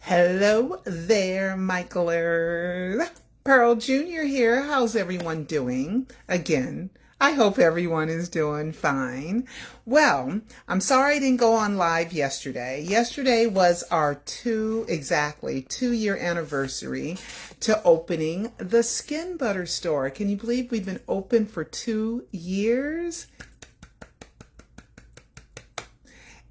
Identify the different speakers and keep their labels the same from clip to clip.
Speaker 1: Hello there, Michaelers. Pearl Jr. here. How's everyone doing? Again, I hope everyone is doing fine. Well, I'm sorry I didn't go on live yesterday. Yesterday was our exactly 2-year anniversary to opening the Skin Butter store. Can you believe we've been open for 2 years?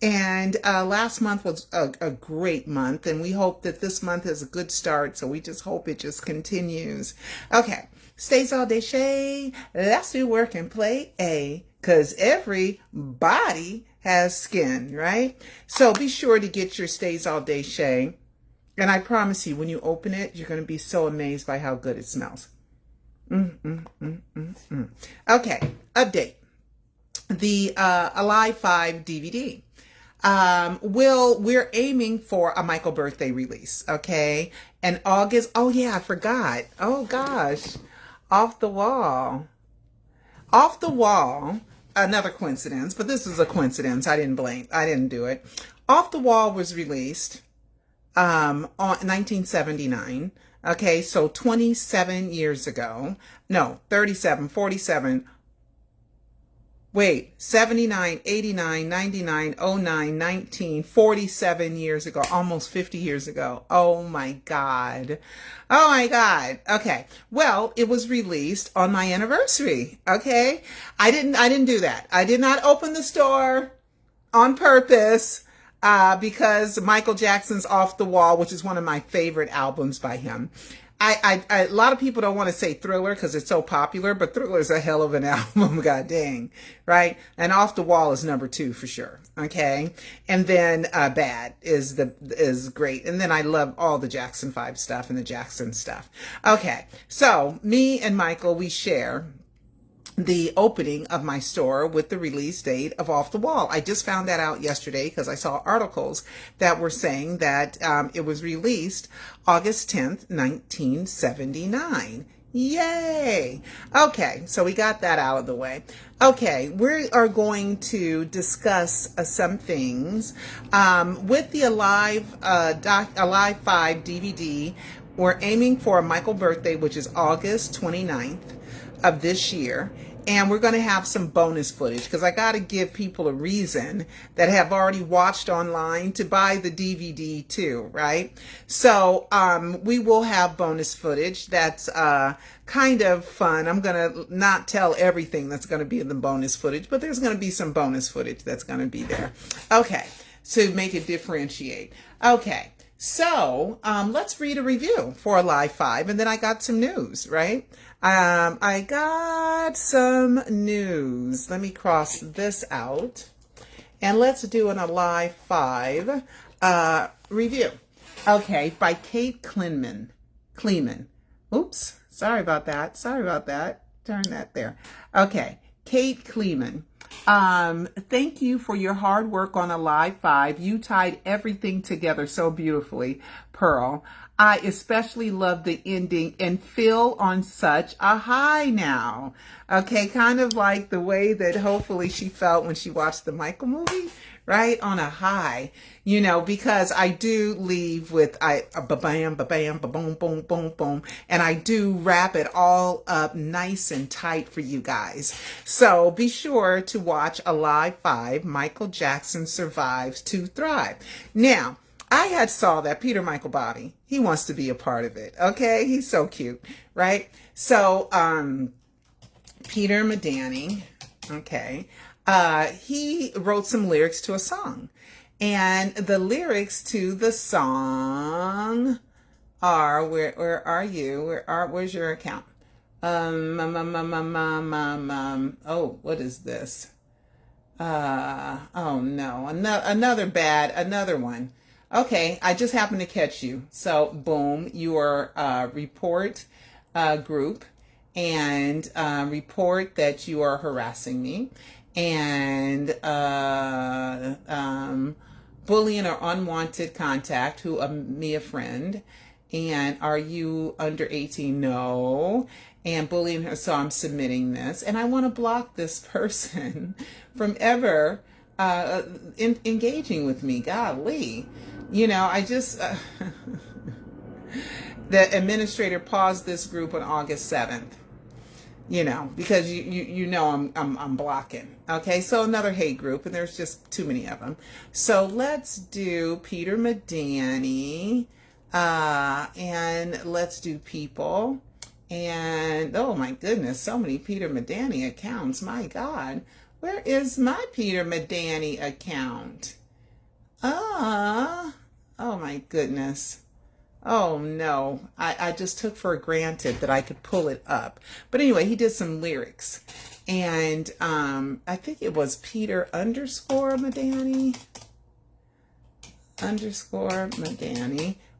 Speaker 1: And last month was a great month, and we hope that this month is a good start, so we just hope it just continues. Okay, stays all day Shay. Let's do work and play A, because everybody has skin, right? So be sure to get your Stays All Day Shay. And I promise you, when you open it, you're going to be so amazed by how good it smells. Okay, update. The Alive 5 DVD. We're aiming for a Michael birthday release, okay? And August, oh yeah, I forgot. Oh gosh, Off the Wall. Off the Wall, another coincidence, but this is a coincidence. I didn't do it. Off the Wall was released on 1979. Okay, so 27 years ago. No, 37, 47. Wait, 79, 89, 99, 09, 19, 47 years ago, almost 50 years ago. Oh my God. Oh my God. Okay. Well, it was released on my anniversary. Okay. I didn't do that. I did not open the store on purpose. Because Michael Jackson's Off the Wall, which is one of my favorite albums by him. A lot of people don't want to say Thriller because it's so popular, but Thriller is a hell of an album, god dang, right? And Off the Wall is number 2 for sure, okay? And then Bad is great. And then I love all the Jackson 5 stuff and the Jackson stuff. Okay, so me and Michael, we share the opening of my store with the release date of Off the Wall. I just found that out yesterday because I saw articles that were saying that it was released August 10th, 1979. Yay! Okay, so we got that out of the way. Okay, we are going to discuss some things. With the Alive 5 DVD, we're aiming for a Michael birthday, which is August 29th. Of this year, and we're going to have some bonus footage because I got to give people a reason that have already watched online to buy the DVD too, right? So we will have bonus footage that's kind of fun. I'm going to not tell everything that's going to be in the bonus footage, but there's going to be some bonus footage that's going to be there. Okay, to make it differentiate. Okay. So let's read a review for Alive 5, and then I got some news, right? I got some news. Let me cross this out, and let's do an Alive 5 review. Okay, by Kate Kleeman. Oops, sorry about that. Turn that there. Okay, Kate Kleeman. Thank you for your hard work on Alive 5. You tied everything together so beautifully, Pearl. I especially love the ending and feel on such a high now. Okay, kind of like the way that hopefully she felt when she watched the Michael movie, right? On a high, you know, because I do leave with ba-bam, ba-bam, ba-boom, boom, boom, boom. And I do wrap it all up nice and tight for you guys. So be sure to watch Alive 5, Michael Jackson Survives to Thrive. Now, I had saw that Peter Michael Bobby, he wants to be a part of it. Okay, he's so cute, right? So Peter Madani, okay, he wrote some lyrics to a song, and the lyrics to the song are where are you? Where's your account? Oh, what is this? Oh no, another one. Okay, I just happened to catch you. So, boom, your report group, and report that you are harassing me, and bullying or unwanted contact, who me a friend, and are you under 18? No. And bullying her, so I'm submitting this, and I want to block this person from ever engaging with me. Golly. I just the administrator paused this group on August 7th. Because I'm blocking. Okay, so another hate group, and there's just too many of them. So let's do Peter Madani, and let's do people. And oh my goodness, so many Peter Madani accounts. My God, where is my Peter Madani account? Oh my goodness. Oh no, I just took for granted that I could pull it up. But anyway, he did some lyrics. And I think it was Peter _Madani,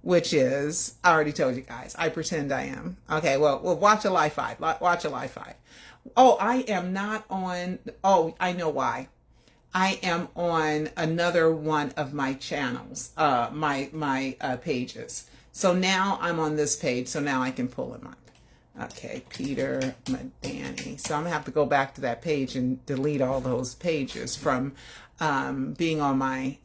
Speaker 1: which is, I already told you guys, I pretend I am. Okay, well, watch a live 5. Watch a live 5. Oh, I am not on, I know why. I am on another one of my channels, my pages. So now I'm on this page, so now I can pull him up. Okay, Peter Madani. So I'm gonna have to go back to that page and delete all those pages from being on my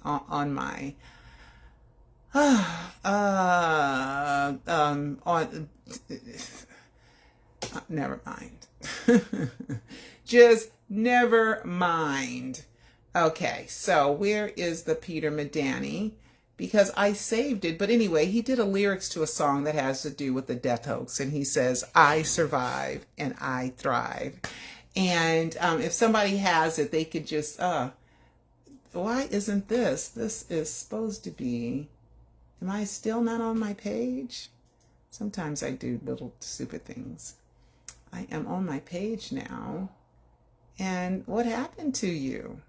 Speaker 1: never mind. Just never mind. Okay, so where is the Peter Madani? Because I saved it. But anyway, he did a lyrics to a song that has to do with the death hoax. And he says, I survive and I thrive. And if somebody has it, they could just, why isn't this? This is supposed to be, am I still not on my page? Sometimes I do little stupid things. I am on my page now. And what happened to you?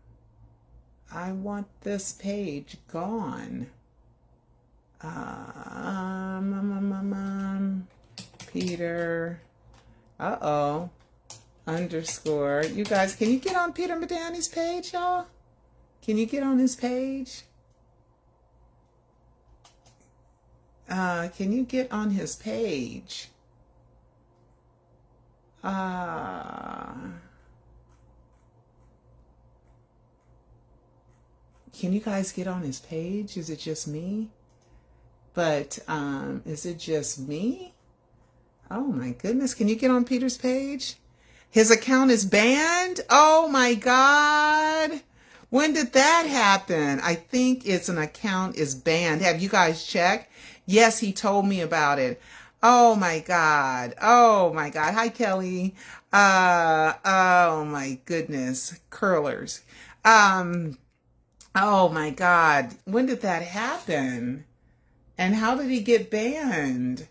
Speaker 1: I want this page gone. Peter. _ You guys, can you get on Peter Madani's page, y'all? Can you get on his page? Can you get on his page? Can you guys get on his page? Is it just me? But is it just me? Oh my goodness. Can you get on Peter's page? His account is banned? Oh my God. When did that happen? I think it's an account is banned. Have you guys checked? Yes, he told me about it. Oh my God. Oh my God. Hi, Kelly. Oh my goodness. Curlers. Oh my God. When did that happen? And how did he get banned?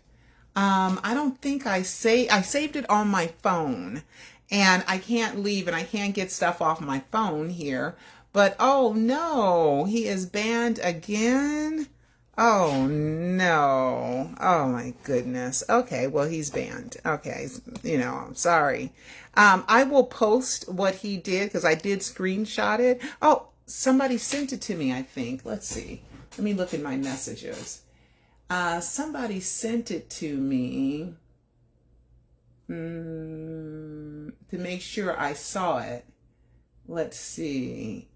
Speaker 1: I don't think I saved it on my phone, and I can't leave and I can't get stuff off my phone here. But oh no, he is banned again. Oh no. Oh my goodness. Okay, well, he's banned. Okay, I'm sorry. I will post what he did because I did screenshot it. Oh, somebody sent it to me, I think. Let's see. Let me look at my messages. Somebody sent it to me to make sure I saw it. Let's see.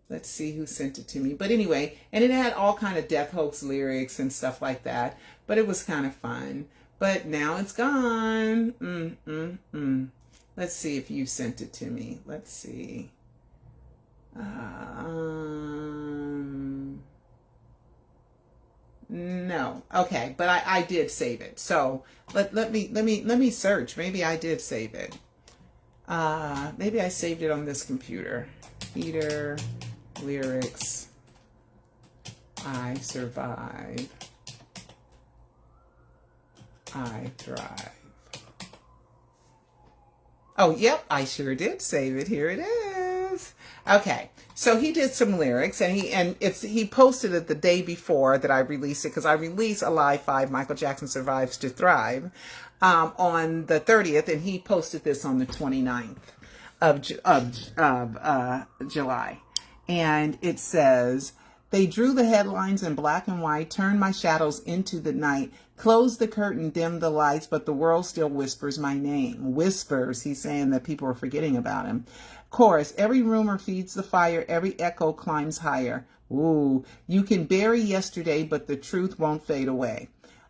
Speaker 1: Let's see who sent it to me. But anyway, and it had all kind of death hoax lyrics and stuff like that. But it was kind of fun. But now it's gone. Let's see if you sent it to me. Let's see. No. Okay, but I did save it. So let me search. Maybe I did save it. Maybe I saved it on this computer. Peter lyrics. I survive. I thrive. Oh, yep, I sure did save it. Here it is. Okay, so he did some lyrics, and he posted it the day before that I released it, because I released a live 5, Michael Jackson Survives to Thrive, on the 30th, and he posted this on the 29th of July, and it says, "They drew the headlines in black and white, turned my shadows into the night, closed the curtain, dimmed the lights, but the world still whispers my name." Whispers, he's saying that people are forgetting about him. Chorus, "Every rumor feeds the fire, every echo climbs higher. Ooh, you can bury yesterday, but the truth won't fade away.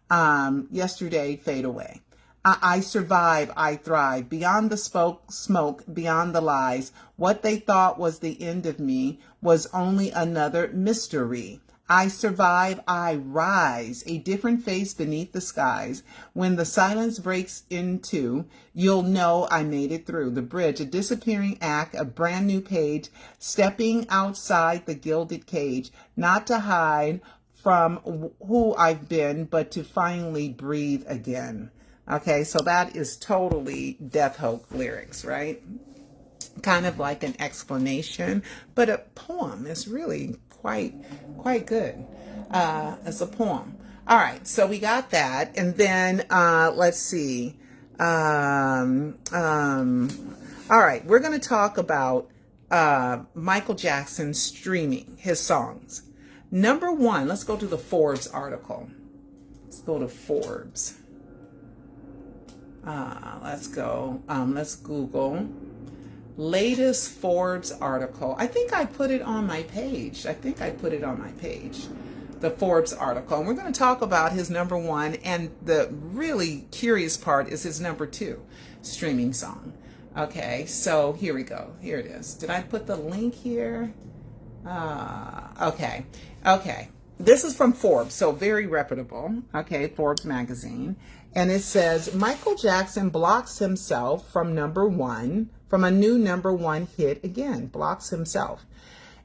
Speaker 1: Yesterday, fade away. I survive, I thrive. Beyond the smoke, beyond the lies. What they thought was the end of me was only another mystery. I survive, I rise, a different face beneath the skies. When the silence breaks in two, you'll know I made it through. The bridge, a disappearing act, a brand new page, stepping outside the gilded cage, not to hide from who I've been, but to finally breathe again. Okay, so that is totally Death Hoax lyrics, right? Kind of like an explanation, but a poem is really quite good as a poem. All right, so we got that, and then let's see. All right, we're going to talk about Michael Jackson streaming his songs. Number one, let's go to the Forbes article. Let's go to Forbes. Let's go. Let's Google latest Forbes article. I think I put it on my page. The Forbes article. And we're going to talk about his number one, and the really curious part is his number two streaming song. Okay, so here we go. Here it is. Did I put the link here? Okay. This is from Forbes, so very reputable. Okay, Forbes magazine. And it says, Michael Jackson blocks himself from a new number one hit again, blocks himself.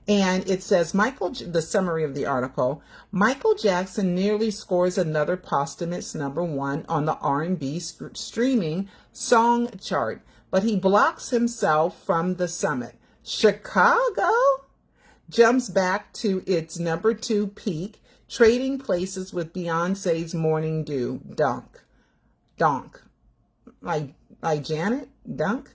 Speaker 1: And it says, the summary of the article, Michael Jackson nearly scores another posthumous number one on the R&B streaming song chart, but he blocks himself from the summit. Chicago jumps back to its number two peak, trading places with Beyonce's Morning Dew. Donk. Like Janet? Dunk?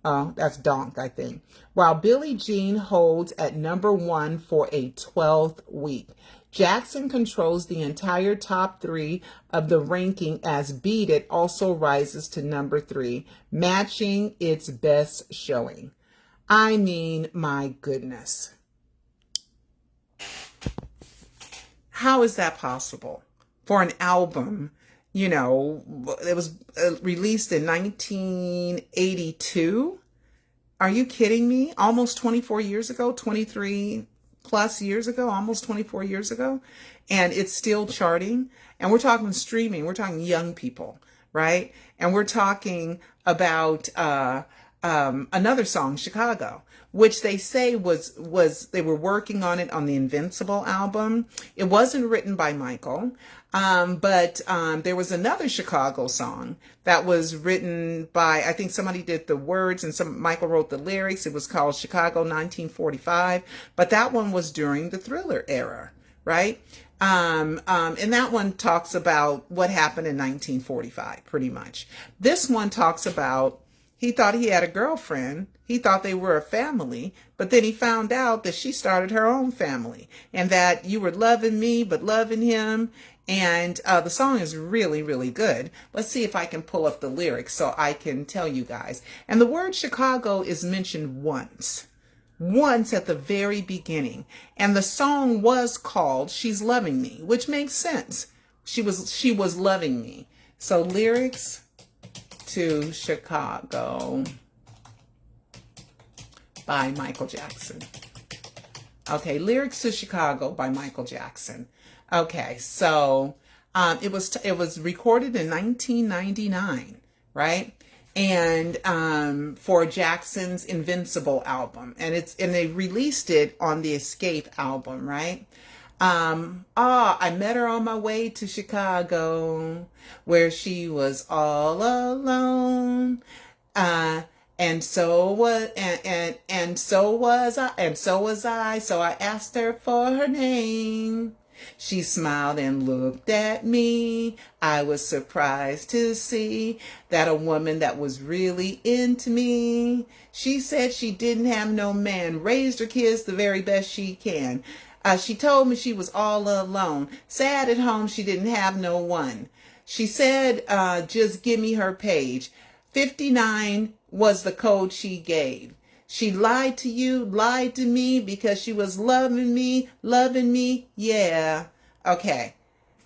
Speaker 1: Oh, that's Donk, I think. While Billie Jean holds at number one for a 12th week. Jackson controls the entire top three of the ranking as Beat It also rises to number three, matching its best showing. I mean, my goodness. How is that possible for an album? You know, it was released in 1982. Are you kidding me? Almost 24 years ago, 23 plus years ago, almost 24 years ago. And it's still charting. And we're talking streaming. We're talking young people, right? And we're talking about another song, Chicago, which they say was they were working on it on the Invincible album. It wasn't written by Michael, but there was another Chicago song that was written by, I think somebody did the words and Michael wrote the lyrics. It was called Chicago 1945, but that one was during the Thriller era, right? And that one talks about what happened in 1945, pretty much. This one talks about, he thought he had a girlfriend. He thought they were a family, but then he found out that she started her own family and that you were loving me, but loving him. And the song is really, really good. Let's see if I can pull up the lyrics so I can tell you guys. And the word Chicago is mentioned once at the very beginning. And the song was called She's Loving Me, which makes sense. She was loving me. So lyrics to Chicago by Michael Jackson. Okay, lyrics to Chicago by Michael Jackson. Okay, so it was recorded in 1999, right? And for Jackson's Invincible album, and they released it on the Escape album, right? I met her on my way to Chicago, where she was all alone. And so was I. So I asked her for her name. She smiled and looked at me. I was surprised to see that a woman that was really into me. She said she didn't have no man, raised her kids the very best she can. She told me she was all alone, sad at home, she didn't have no one. She said, just give me her page. 59 was the code she gave. She lied to you, lied to me because she was loving me. Yeah. Okay.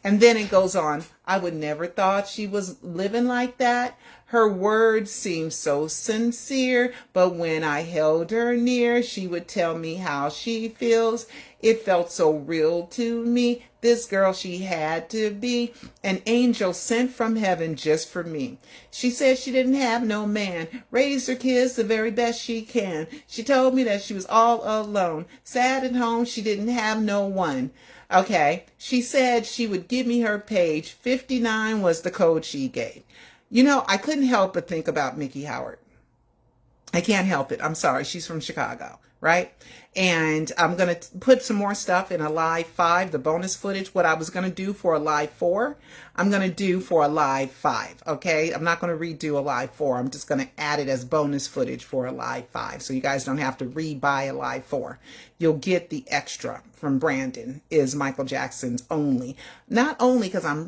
Speaker 1: And then it goes on. I would never thought she was living like that. Her words seemed so sincere, but when I held her near, she would tell me how she feels. It felt so real to me. This girl, she had to be an angel sent from heaven just for me. She said she didn't have no man, raised her kids the very best she can. She told me that she was all alone, sad at home, she didn't have no one. Okay, she said she would give me her page. 59 was the code she gave. You know, I couldn't help but think about Miki Howard. I can't help it. I'm sorry. She's from Chicago, right? And I'm going to put some more stuff in a live 5, the bonus footage. What I was going to do for a live 4, I'm going to do for a live 5, okay? I'm not going to redo a live 4. I'm just going to add it as bonus footage for a live 5. So you guys don't have to re-buy a live 4. You'll get the extra from Brandon is Michael Jackson's only. Not only because I'm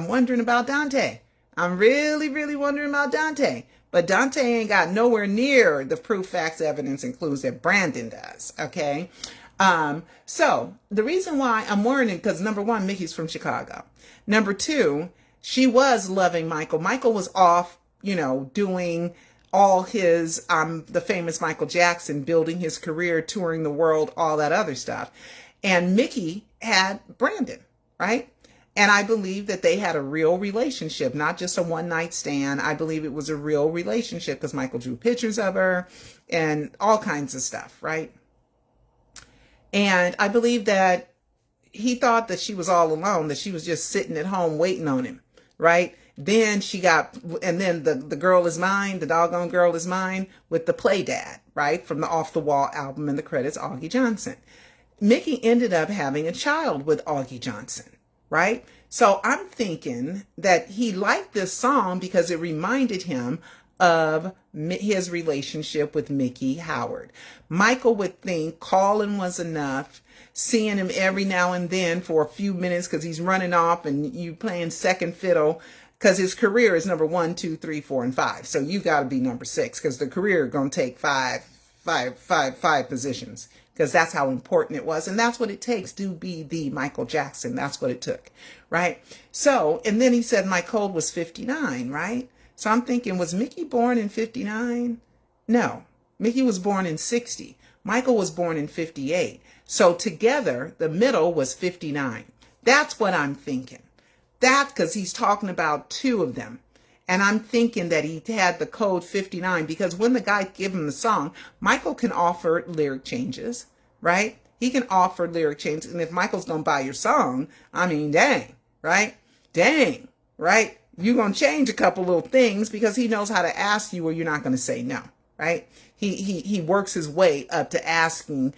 Speaker 1: wondering about Dante. I'm really wondering about Dante. But Dante ain't got nowhere near the proof, facts, evidence, and clues that Brandon does, okay? So the reason why I'm worrying, because number one, Miki's from Chicago. Number two, she was loving Michael. Michael was off, doing all his, the famous Michael Jackson, building his career, touring the world, all that other stuff. And Miki had Brandon, right? And I believe that they had a real relationship, not just a one-night stand. I believe it was a real relationship because Michael drew pictures of her and all kinds of stuff, right? And I believe that he thought that she was all alone, that she was just sitting at home waiting on him, right? Then the girl is mine, the doggone girl is mine with the Play Dad, right? From the Off the Wall album, and the credits, Augie Johnson. Miki ended up having a child with Augie Johnson. Right? So I'm thinking that he liked this song because it reminded him of his relationship with Miki Howard. Michael would think calling was enough, seeing him every now and then for a few minutes because he's running off and you playing second fiddle because his career is number 1, 2, 3, 4, and 5. So you got to be number 6 because the career is going to take five positions. Because that's how important it was. And that's what it takes to be the Michael Jackson. That's what it took, right? So, and then he said my code was 59, right? So I'm thinking, was Miki born in 59? No, Miki was born in 60. Michael was born in 58. So together, the middle was 59. That's what I'm thinking. That's because he's talking about two of them. And I'm thinking that he had the code 59 because when the guy gave him the song, Michael can offer lyric changes, right? He can offer lyric changes. And if Michael's going to buy your song, I mean, dang, right? Dang, right? You're going to change a couple little things because he knows how to ask you or you're not going to say no, right? He works his way up to asking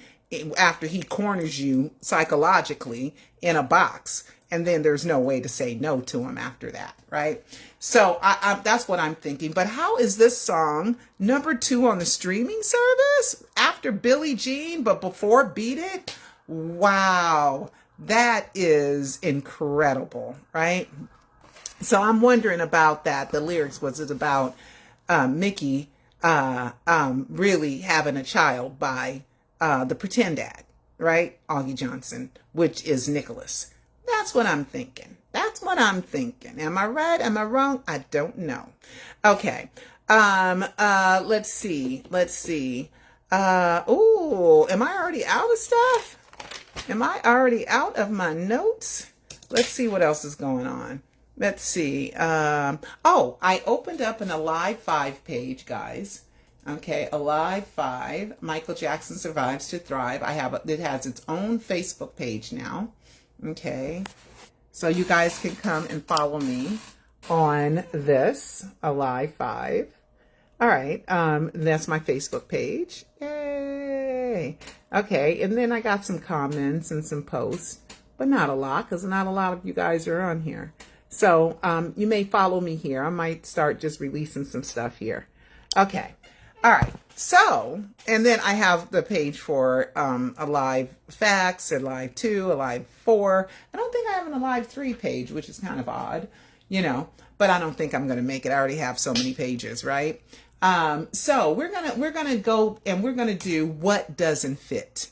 Speaker 1: after he corners you psychologically in a box. And then there's no way to say no to him after that, right? So that's what I'm thinking. But how is this song number 2 on the streaming service after Billie Jean, but before Beat It? Wow, that is incredible, right? So I'm wondering about that. The lyrics, was it about Miki really having a child by the pretend dad, right? Augie Johnson, which is Nicholas. That's what I'm thinking. That's what I'm thinking. Am I right? Am I wrong? I don't know. Okay. Let's see. Oh, am I already out of stuff? Am I already out of my notes? Let's see what else is going on. Let's see. I opened up an Alive 5 page, guys. Okay, Alive 5. Michael Jackson Survives to Thrive. It has its own Facebook page now. Okay, so you guys can come and follow me on this Alive 5. All right, that's my Facebook page. Yay! Okay, and then I got some comments and some posts, but not a lot because not a lot of you guys are on here. So you may follow me here. I might start just releasing some stuff here. Okay, all right. So, and then I have the page for Alive Facts, Alive 2, Alive 4. I don't think I have an Alive 3 page, which is kind of odd, but I don't think I'm going to make it. I already have so many pages, right? So we're gonna go and we're gonna do what doesn't fit,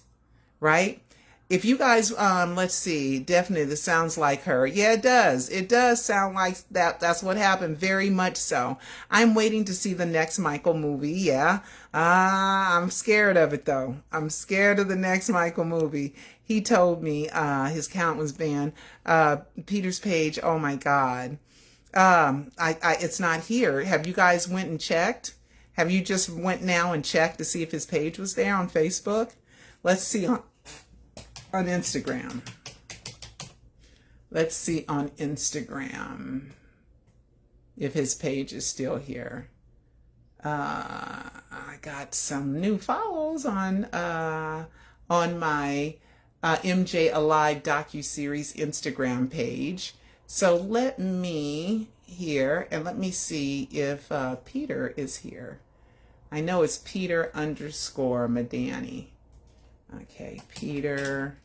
Speaker 1: right? If you guys, let's see, definitely this sounds like her. Yeah, it does. It does sound like that. That's what happened. Very much so. I'm waiting to see the next Michael movie. Yeah. I'm scared of it though. I'm scared of the next Michael movie. He told me, his account was banned. Peter's page. Oh my God. It's not here. Have you guys went and checked? Have you just went now and checked to see if his page was there on Facebook? Let's see on Instagram. Let's see on Instagram if his page is still here. I got some new follows on my MJ Alive docuseries Instagram page. So let me here and let me see if Peter is here. I know it's Peter _ Madani. Okay, Peter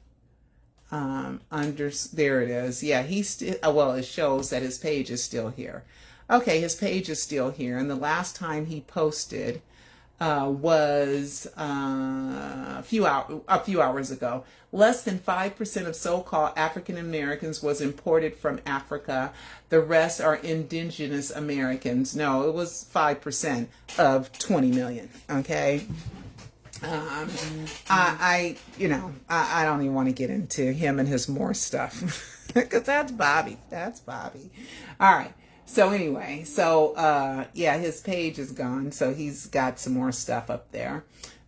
Speaker 1: there it is. Yeah, he's still, well, it shows that his page is still here. Okay, his page is still here, and the last time he posted was a few hours ago. Less than 5% of so-called African Americans was imported from Africa. The rest are indigenous Americans. No, it was 5% of 20 million. Okay. I don't even want to get into him and his more stuff because that's Bobby. That's Bobby. All right. So anyway, yeah, his page is gone. So he's got some more stuff up there.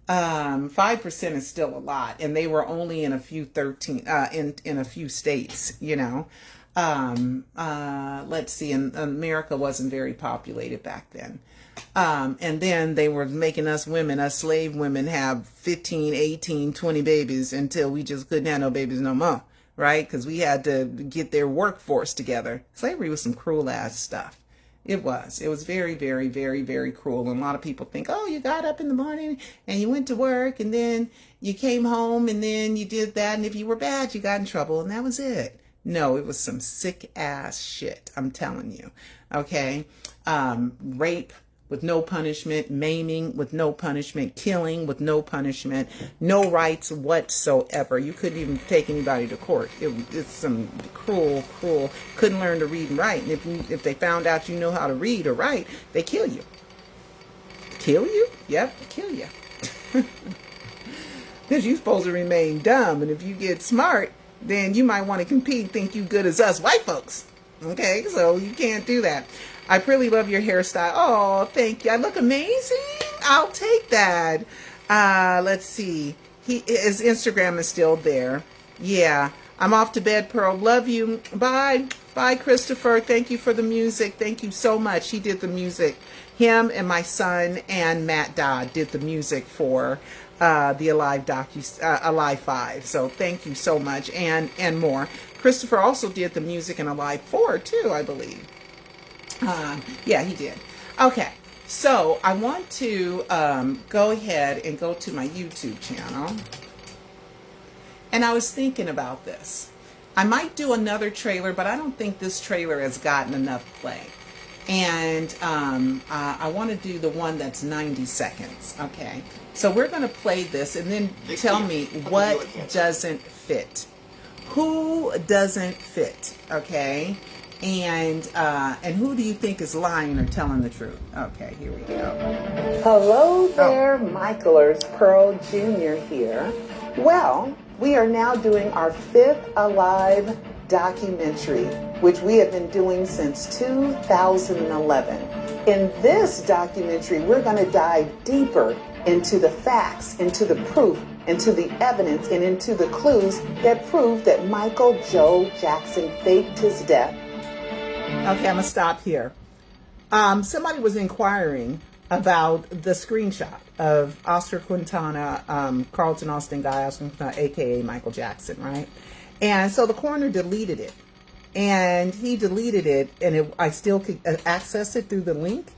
Speaker 1: 5% is still a lot, and they were only in a few in a few states, you know. Let's see, and America wasn't very populated back then. And then they were making us women, us slave women, have 15, 18, 20 babies until we just couldn't have no babies no more, right? Because we had to get their workforce together. Slavery was some cruel ass stuff. It was very, very, very, very cruel. And a lot of people think, oh, you got up in the morning and you went to work and then you came home and then you did that. And if you were bad, you got in trouble and that was it. No, it was some sick ass shit. I'm telling you. Okay. Rape with no punishment, maiming with no punishment, killing with no punishment, no rights whatsoever. You couldn't even take anybody to court. It's some cruel. Couldn't learn to read and write. And if they found out you know how to read or write, they kill you. Kill you? Yep, kill you. Because you're supposed to remain dumb. And if you get smart, then you might want to compete and think you good as us white folks. Okay, so you can't do that. I really love your hairstyle. Oh, thank you. I look amazing. I'll take that. Let's see. His Instagram is still there. Yeah. I'm off to bed, Pearl. Love you. Bye. Bye, Christopher. Thank you for the music. Thank you so much. He did the music. Him and my son and Matt Dodd did the music for the Alive 5. So thank you so much. And more. Christopher also did the music in Alive 4 too, I believe. Yeah, he did. Okay, so I want to go ahead and go to my YouTube channel. And I was thinking about this. I might do another trailer, but I don't think this trailer has gotten enough play. And I want to do the one that's 90 seconds. Okay, so we're going to play this and then tell me what doesn't fit. Who doesn't fit? Okay. And who do you think is lying or telling the truth? Okay, here we go. Hello there, Michaelers. Pearl Jr. here. Well, we are now doing our 5th Alive documentary, which we have been doing since 2011. In this documentary, we're going to dive deeper into the facts, into the proof, into the evidence, and into the clues that prove that Michael Joe Jackson faked his death. Okay, I'm going to stop here. Somebody was inquiring about the screenshot of Oscar Quintana, Carlton Austin Guy, Oscar Quintana, a.k.a. Michael Jackson, right? And so the coroner deleted it. And he deleted it, and I still could access it through the link.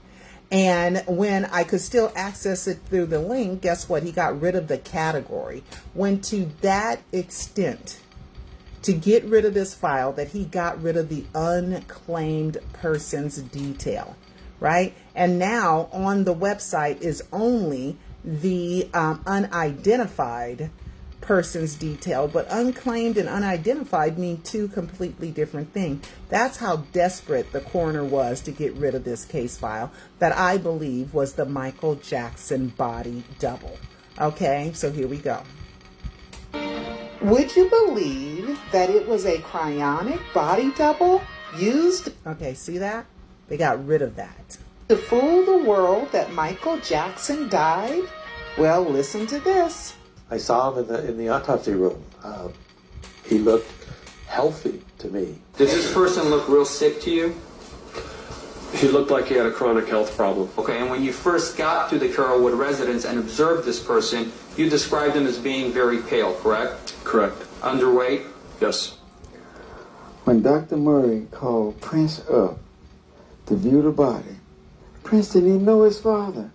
Speaker 1: And when I could still access it through the link, guess what? He got rid of the category. Went to that extent to get rid of this file that he got rid of the unclaimed persons detail, right? And now on the website is only the unidentified person's detail, but unclaimed and unidentified mean two completely different things. That's how desperate the coroner was to get rid of this case file that I believe was the Michael Jackson body double. Okay, so here we go. Would you believe that it was a cryonic body double used? Okay, see that? They got rid of that. To fool the world that Michael Jackson died? Well, listen to this.
Speaker 2: I saw him in the autopsy room. He looked healthy to me.
Speaker 3: Does this person look real sick to you?
Speaker 4: He looked like he had a chronic health problem.
Speaker 3: Okay, and when you first got to the Carrollwood residence and observed this person, you described him as being very pale, correct?
Speaker 4: Correct.
Speaker 3: Underweight?
Speaker 4: Yes.
Speaker 5: When Dr. Murray called Prince up to view the body, Prince didn't even know his father.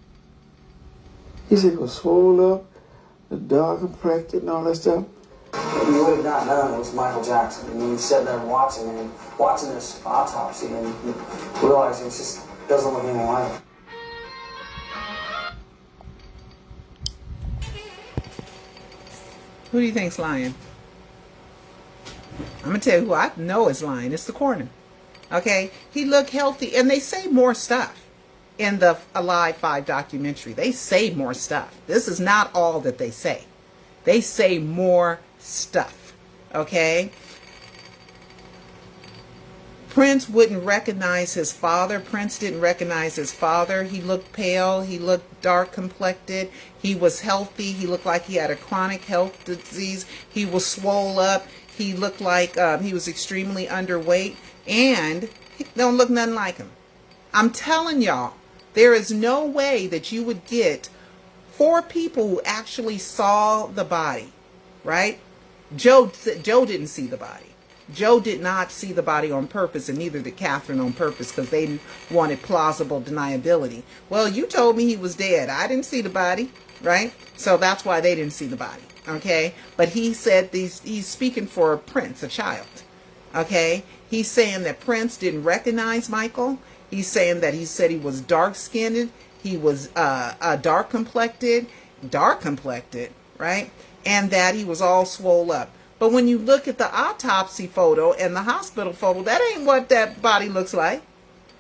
Speaker 5: He said he was swole up, the dark complected and all that stuff.
Speaker 6: You would have not known it was Michael Jackson. I mean, you sat there watching this autopsy and realizing it just doesn't look anything like it.
Speaker 1: Who do you think's lying? I'm going to tell you who I know is lying. It's the coroner. Okay? He looked healthy. And they say more stuff in the Alive 5 documentary. They say more stuff. This is not all that they say. They say more stuff. Okay? Prince wouldn't recognize his father. Prince didn't recognize his father. He looked pale. He looked dark complected. He was healthy. He looked like he had a chronic health disease. He was swole up. He looked like he was extremely underweight. And he don't look nothing like him. I'm telling y'all, there is no way that you would get 4 people who actually saw the body, right? Joe didn't see the body. Joe did not see the body on purpose, and neither did Catherine on purpose, because they wanted plausible deniability. Well, you told me he was dead. I didn't see the body, right? So that's why they didn't see the body, okay? But he said he's speaking for Prince, a child, okay? He's saying that Prince didn't recognize Michael. He's saying that he said he was dark-skinned. He was dark-complected, right? And that he was all swole up. But when you look at the autopsy photo and the hospital photo, that ain't what that body looks like.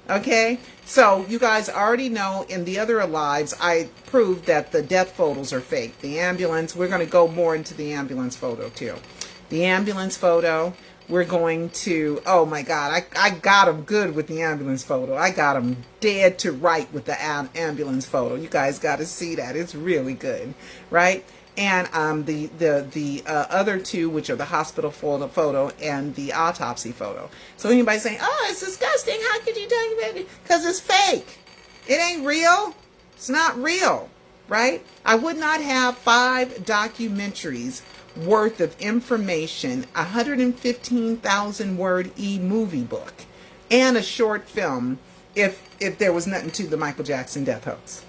Speaker 1: Okay? So you guys already know in the other Alives, I proved that the death photos are fake. The ambulance, we're going to go more into the ambulance photo too. The ambulance photo, we're going to, oh my God, I got him good with the ambulance photo. I got him dead to right with the ambulance photo. You guys got to see that. It's really good, right? And the other two, which are the hospital photo and the autopsy photo. So anybody saying, oh, it's disgusting, how could you talk about it? Because it's fake. It ain't real. It's not real, right? I would not have 5 documentaries worth of information, 115,000 word e-movie book, and a short film if there was nothing to the Michael Jackson death hoax.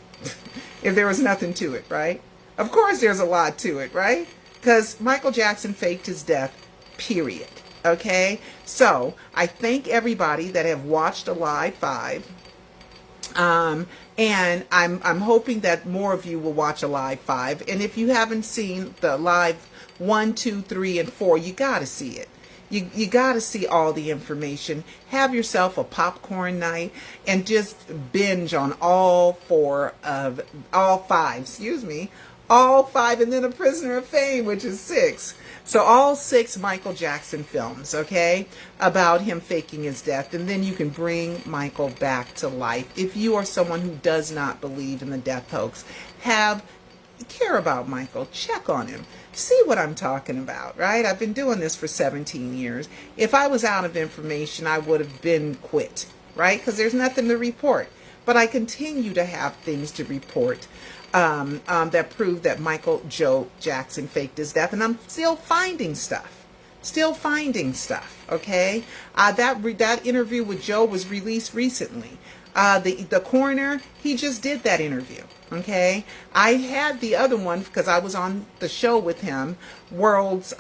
Speaker 1: If there was nothing to it, right? Of course there's a lot to it, right? Because Michael Jackson faked his death, period. Okay? So, I thank everybody that have watched Alive 5. And I'm hoping that more of you will watch Alive 5. And if you haven't seen the Alive 1, 2, 3, and 4, you got to see it. You got to see all the information. Have yourself a popcorn night and just binge on all 5, all 5, and then A Prisoner of Fame, which is 6. So all 6 Michael Jackson films, okay, about him faking his death. And then you can bring Michael back to life. If you are someone who does not believe in the death hoax, care about Michael, check on him, see what I'm talking about, right? I've been doing this for 17 years. If I was out of information, I would have been quit, right? Because there's nothing to report. But I continue to have things to report that prove that Michael Joe Jackson faked his death. And I'm still finding stuff. Okay? That interview with Joe was released recently. The coroner, he just did that interview. Okay? I had the other one because I was on the show with him, world's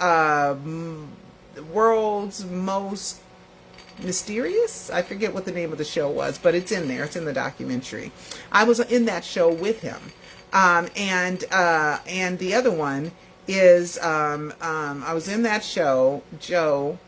Speaker 1: most Mysterious? I forget what the name of the show was, but it's in there. It's in the documentary. I was in that show with him. And the other one is, I was in that show, Joe,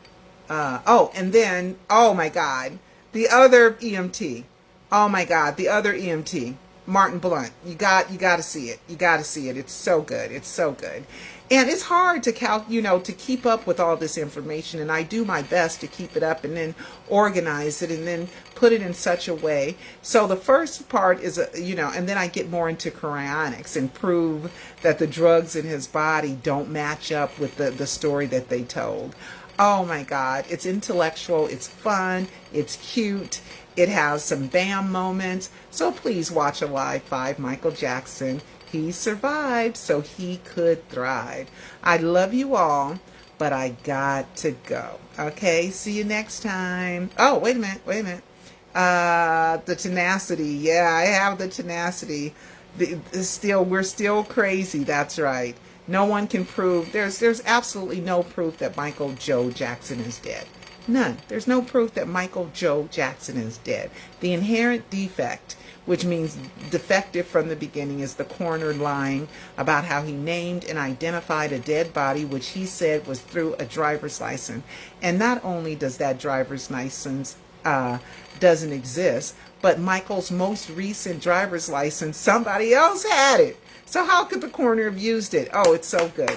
Speaker 1: and then, oh my God, the other EMT. Oh my God, the other EMT, Martin Blunt. You got to see it. You got to see it. It's so good. It's so good. And it's hard to to keep up with all this information, and I do my best to keep it up and then organize it and then put it in such a way. So the first part is, and then I get more into cryonics and prove that the drugs in his body don't match up with the story that they told. Oh my God, it's intellectual, it's fun, it's cute, it has some bam moments. So please watch Alive 5, Michael Jackson. He survived so he could thrive. I love you all, but I got to go. Okay, see you next time. Oh, wait a minute. The tenacity. Yeah, I have the tenacity. We're still crazy. That's right. No one can prove, there's absolutely no proof that Michael Joe Jackson is dead. None. There's no proof that Michael Joe Jackson is dead. The inherent defect, which means defective from the beginning, is the coroner lying about how he named and identified a dead body, which he said was through a driver's license. And not only does that driver's license doesn't exist, but Michael's most recent driver's license, somebody else had it. So how could the coroner have used it? Oh, it's so good.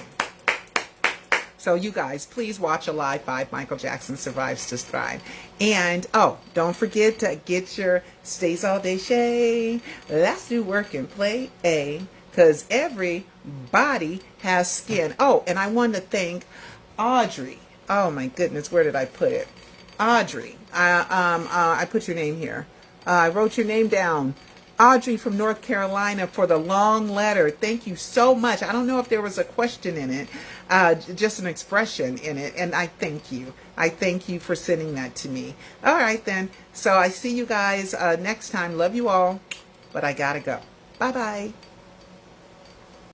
Speaker 1: So you guys, please watch Alive 5, Michael Jackson Survives to Thrive. And, don't forget to get your Stays All Day Shay. Let's do work and play, because everybody has skin. Oh, and I want to thank Audrey. Oh my goodness, where did I put it? Audrey, I put your name here. I wrote your name down. Audrey from North Carolina for the long letter. Thank you so much. I don't know if there was a question in it, just an expression in it, and I thank you. I thank you for sending that to me. All right then. So I see you guys next time. Love you all, but I gotta go. Bye-bye.